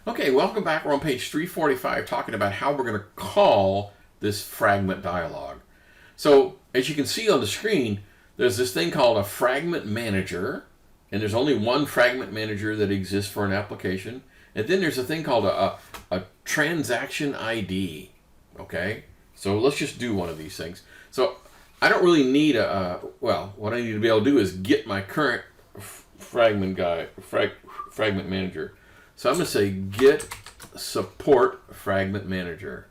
Okay, welcome back. We're on page 345 talking about how we're going to call this fragment dialog. So, as you can see on the screen, there's this thing called a fragment manager, and there's only one fragment manager that exists for an application. And then there's a thing called a transaction ID. Okay, so let's just do one of these things. So I don't really need well, what I need to be able to do is get my current fragment manager. So I'm going to say get support fragment manager.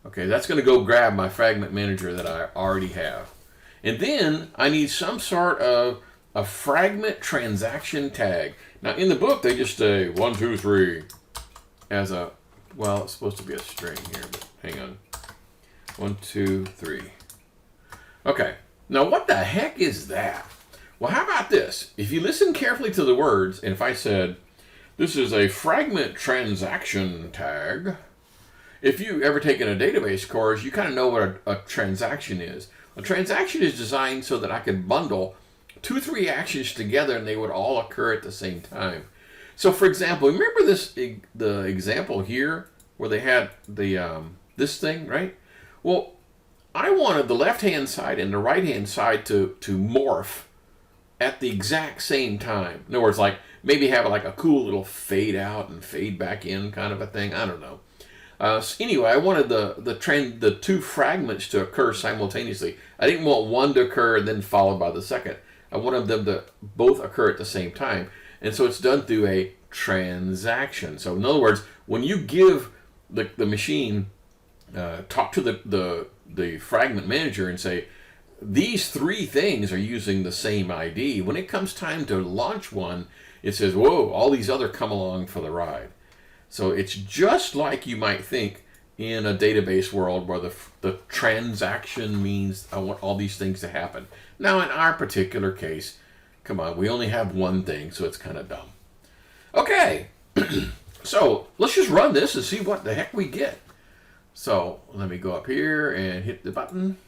Okay, that's going to go grab my fragment manager that I already have. And then I need some sort of a fragment transaction tag. Now in the book they just say 1, 2, 3 as a, well, it's supposed to be a string here, but hang on. 1, 2, 3. Okay, now what the heck is that? Well, how about this? If you listen carefully to the words, and if I said, this is a fragment transaction tag, if you ever taken a database course, you kind of know what a transaction is. A transaction is designed so that I could bundle 2, 3 actions together and they would all occur at the same time. So for example, remember the example here where they had the this thing, right? Well, I wanted the left-hand side and the right-hand side to morph at the exact same time. In other words, like maybe have like a cool little fade out and fade back in kind of a thing. I don't know. So anyway, I wanted the 2 fragments to occur simultaneously. I didn't want one to occur and then followed by the second. I wanted them to both occur at the same time. And so it's done through a transaction. So in other words, when you give the machine, talk to the fragment manager and say, these 3 things are using the same ID. When it comes time to launch one, it says, whoa, all these other come along for the ride. So it's just like you might think in a database world where the transaction means I want all these things to happen. Now in our particular case, come on, we only have one thing, so it's kind of dumb. Okay, so let's just run this and see what the heck we get. So let me go up here and hit the button.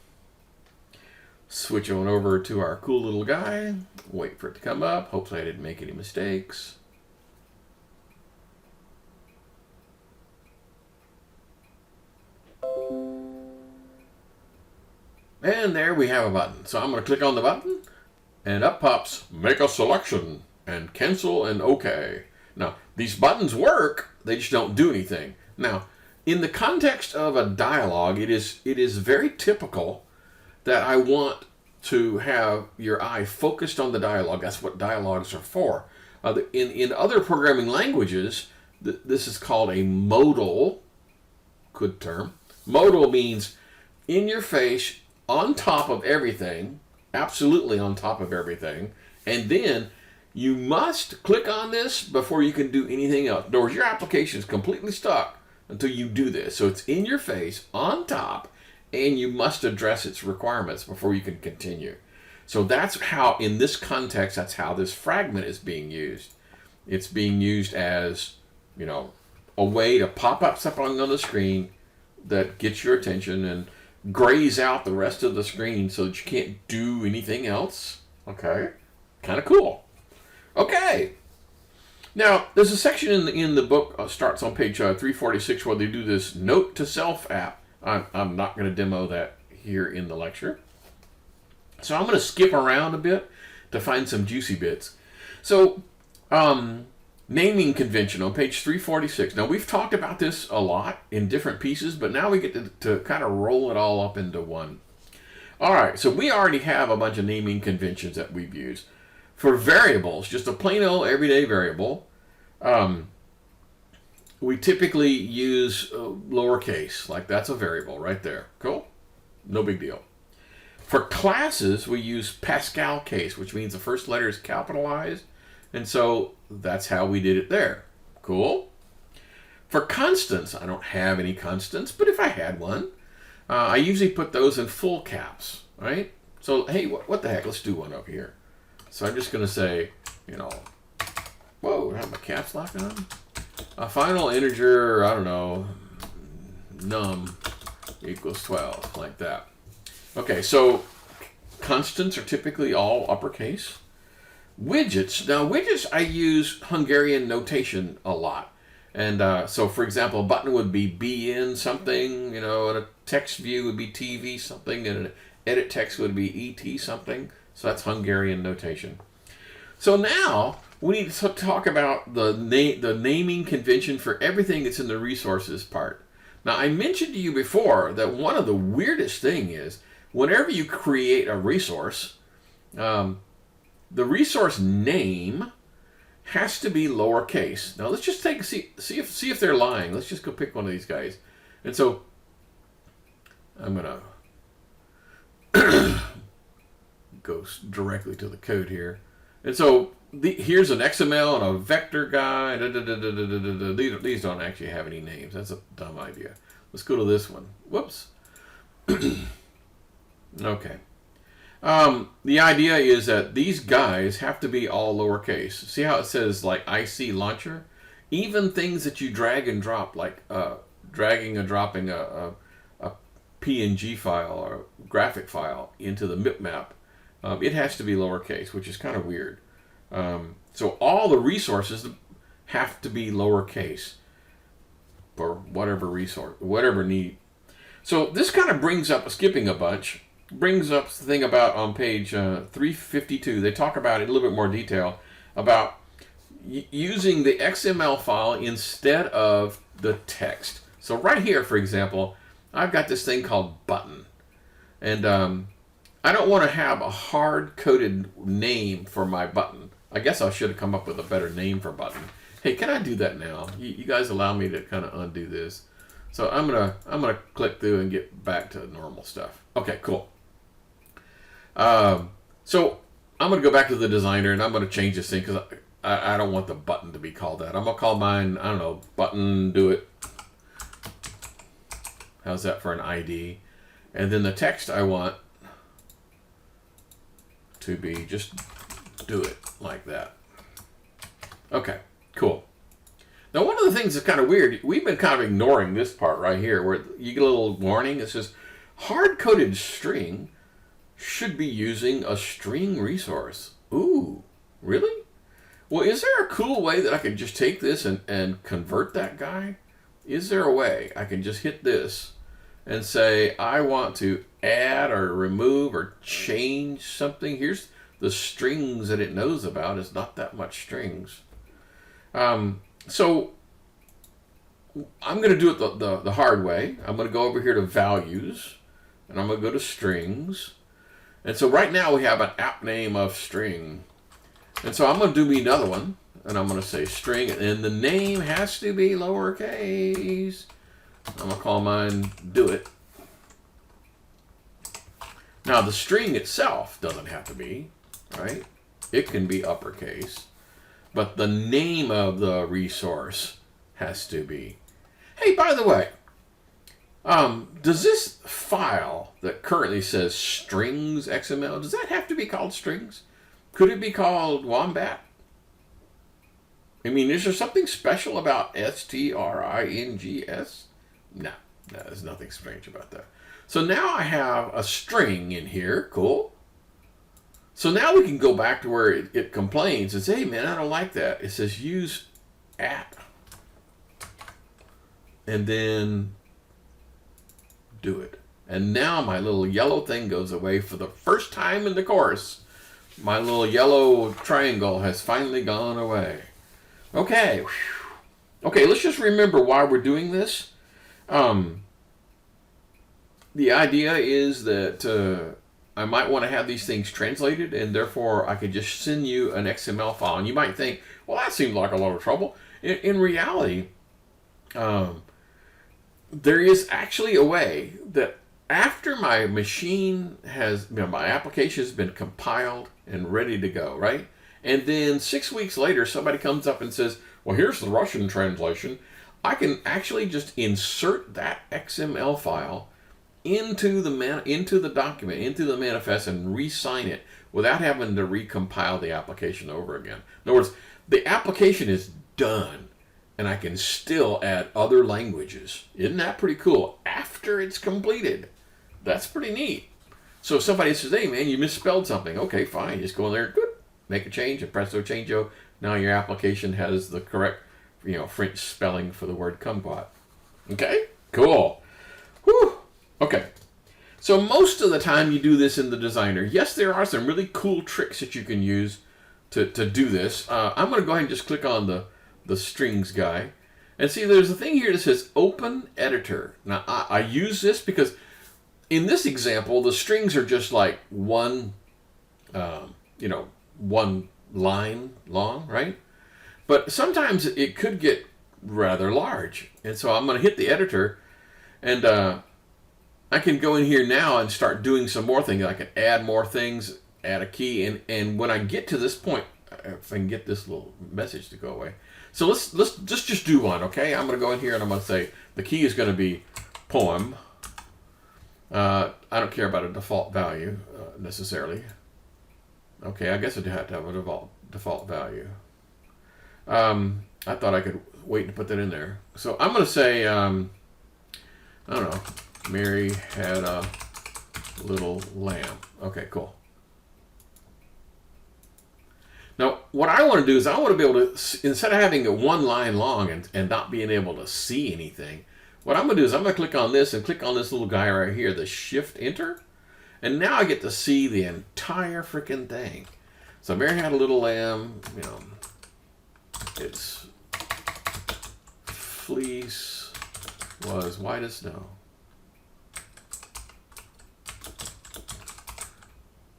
Switch on over to our cool little guy. Wait for it to come up. Hopefully I didn't make any mistakes. And there we have a button. So I'm going to click on the button and up pops make a selection and cancel and OK. Now these buttons work, they just don't do anything. Now in the context of a dialogue, it is very typical that I want to have your eye focused on the dialogue. That's what dialogues are for. In other programming languages, this is called a modal, good term. Modal means in your face, on top of everything, absolutely on top of everything, and then you must click on this before you can do anything else. In other words, your application is completely stuck until you do this. So it's in your face, on top, and you must address its requirements before you can continue. So that's how, in this context, that's how this fragment is being used. It's being used as, you know, a way to pop up something on the screen that gets your attention and grays out the rest of the screen so that you can't do anything else. Okay, kind of cool. Okay. Now, there's a section in the book, starts on page 346, where they do this note to self app. I'm not going to demo that here in the lecture. So I'm going to skip around a bit to find some juicy bits. So, naming convention on page 346. Now, we've talked about this a lot in different pieces, but now we get to kind of roll it all up into one. All right, so we already have a bunch of naming conventions that we've used. For variables, just a plain old everyday variable, we typically use lowercase, like that's a variable right there. Cool? No big deal. For classes, we use Pascal case, which means the first letter is capitalized, and so that's how we did it there. Cool? For constants, I don't have any constants, but if I had one, I usually put those in full caps, right? So, hey, what the heck? Let's do one up here. So I'm just going to say, you know, whoa, I have my caps lock on. A final integer, I don't know, num equals 12, like that. Okay, so constants are typically all uppercase. Widgets, now widgets I use Hungarian notation a lot. And so, for example, a button would be in something, and a text view would be TV something, and an edit text would be ET something. So that's Hungarian notation. So now we need to talk about the naming convention for everything that's in the resources part. Now, I mentioned to you before that one of the weirdest thing is whenever you create a resource, the resource name has to be lowercase. Now let's just see if they're lying. Let's just go pick one of these guys. And so I'm gonna go directly to the code here. And so here's an XML and a vector guy. These don't actually have any names. That's a dumb idea. Let's go to this one. Whoops. Okay. The idea is that these guys have to be all lowercase. See how it says like IC launcher? Even things that you drag and drop, like dragging and dropping a PNG file or graphic file into the bitmap, it has to be lowercase, which is kind of weird. So all the resources have to be lowercase for whatever resource, whatever need. So this kind of brings up, skipping a bunch, brings up the thing about on page 352. They talk about it in a little bit more detail about using the XML file instead of the text. So right here, for example, I've got this thing called button. And I don't want to have a hard-coded name for my button. I guess I should have come up with a better name for button. Hey, can I do that now? You guys allow me to kind of undo this. So I'm gonna click through and get back to normal stuff. Okay, cool. So I'm gonna go back to the designer and I'm gonna change this thing because I don't want the button to be called that. I'm gonna call mine, I don't know, button do it. How's that for an ID? And then the text I want to be just do it like that. Okay, cool. Now, one of the things that's kind of weird, we've been kind of ignoring this part right here where you get a little warning. It says hard-coded string should be using a string resource. Ooh, really? Well, is there a cool way that I could just take this and convert that guy? Is there a way I can just hit this and say, I want to add or remove or change something? Here's the strings that it knows about. It's not that much strings. So I'm going to do it the hard way. I'm going to go over here to values, and I'm going to go to strings. And so right now we have an app name of string. And so I'm going to do me another one, and I'm going to say string, and the name has to be lowercase. I'm going to call mine do it. Now the string itself doesn't have to be, right? It can be uppercase. But the name of the resource has to be. Hey, by the way, does this file that currently says strings XML, does that have to be called strings? Could it be called Wombat? I mean, is there something special about strings? No, there's nothing strange about that. So now I have a string in here. Cool. So now we can go back to where it complains and say, hey, man, I don't like that. It says use at. And then do it. And now my little yellow thing goes away for the first time in the course. My little yellow triangle has finally gone away. Okay. Okay, let's just remember why we're doing this. The idea is that I might want to have these things translated, and therefore I could just send you an XML file. And you might think, well, that seems like a lot of trouble. In reality, there is actually a way that after my machine has, my application has been compiled and ready to go, right? And then 6 weeks later, somebody comes up and says, well, here's the Russian translation. I can actually just insert that XML file into the document, into the manifest, and re-sign it without having to recompile the application over again. In other words, the application is done, and I can still add other languages. Isn't that pretty cool? After it's completed. That's pretty neat. So if somebody says, hey, man, you misspelled something. Okay, fine. Just go in there, good, make a change, and presto changeo. Now your application has the correct French spelling for the word kumquat. Okay, cool. Whew. Okay. So most of the time you do this in the designer. Yes, there are some really cool tricks that you can use to do this. I'm going to go ahead and just click on the strings guy. And see, there's a thing here that says Open Editor. Now, I use this because in this example, the strings are just like one line long, right? But sometimes it could get rather large. And so I'm going to hit the editor, and I can go in here now and start doing some more things. I can add more things, add a key, and when I get to this point, if I can get this little message to go away. So let's just do one, okay? I'm going to go in here and I'm going to say the key is going to be poem. I don't care about a default value necessarily. Okay, I guess I do have to have a default value. I thought I could wait to put that in there. So I'm going to say, I don't know, Mary had a little lamb. Okay, cool. Now, what I want to do is I want to be able to, instead of having it one line long and not being able to see anything, what I'm going to do is I'm going to click on this and click on this little guy right here, the Shift Enter, and now I get to see the entire freaking thing. So Mary had a little lamb, its fleece was white as snow.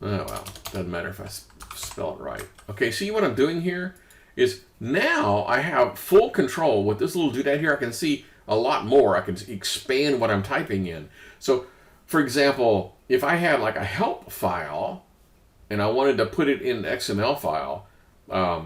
Oh well, doesn't matter if I spell it right. Okay, see what I'm doing here is now I have full control with this little doodad here. I can see a lot more. I can expand what I'm typing in. So, for example, if I had like a help file and I wanted to put it in an XML file, I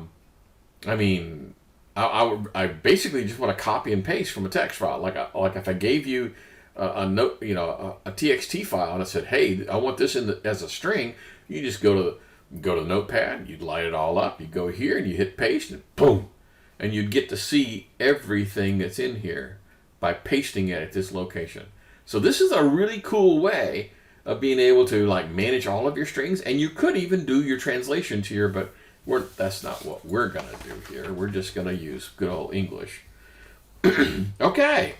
basically just want to copy and paste from a text file. Like if I gave you a note, a TXT file, and I said, "Hey, I want this as a string," you just go to the notepad, you'd light it all up, you go here and you hit paste, and boom, and you'd get to see everything that's in here by pasting it at this location. So this is a really cool way of being able to like manage all of your strings, and you could even do your translations here, but that's not what we're gonna do here. We're just gonna use good old English. Okay,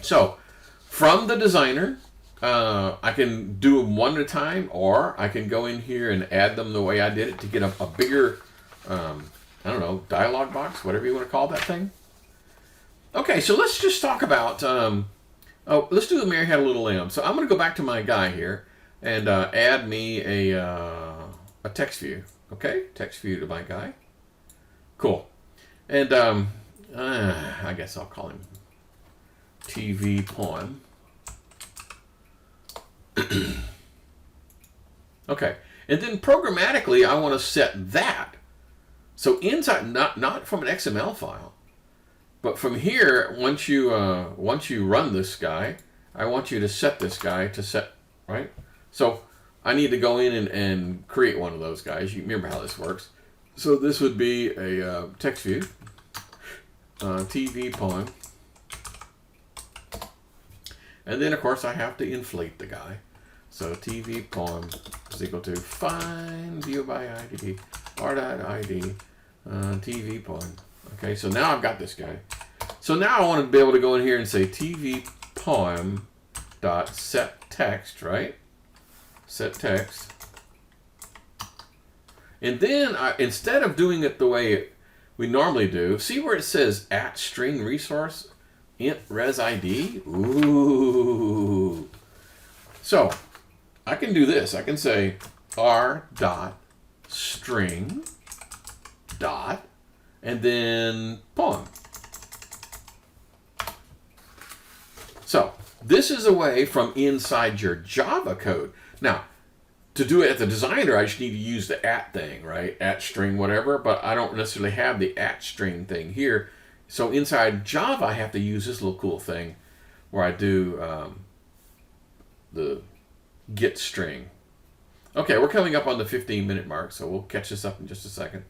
so from the designer, I can do them one at a time, or I can go in here and add them the way I did it to get a bigger, dialog box, whatever you want to call that thing. Okay, so let's just talk about, let's do the Mary Had a Little Lamb. So I'm going to go back to my guy here and add me a text view. Okay, text view to my guy. Cool. And I guess I'll call him TV Poem. Okay, and then programmatically I want to set that. So inside, not from an XML file, but from here, once you run this guy, I want you to set this guy to set, right? So I need to go in and create one of those guys. You remember how this works. So this would be a text view, TV Poem. And then, of course, I have to inflate the guy. So TV Poem is equal to find view by ID, r.id, TV Poem. Okay, so now I've got this guy. So now I want to be able to go in here and say TV Poem dot set text, right? Set text. And then instead of doing it the way we normally do, see where it says at string resource int res ID? Ooh. So I can do this. I can say r dot string dot and then poem. So this is a way from inside your Java code. Now, to do it at the designer, I just need to use the at thing, right? At string whatever, but I don't necessarily have the at string thing here. So inside Java, I have to use this little cool thing where I do the get string. Okay, we're coming up on the 15-minute mark, so we'll catch this up in just a second.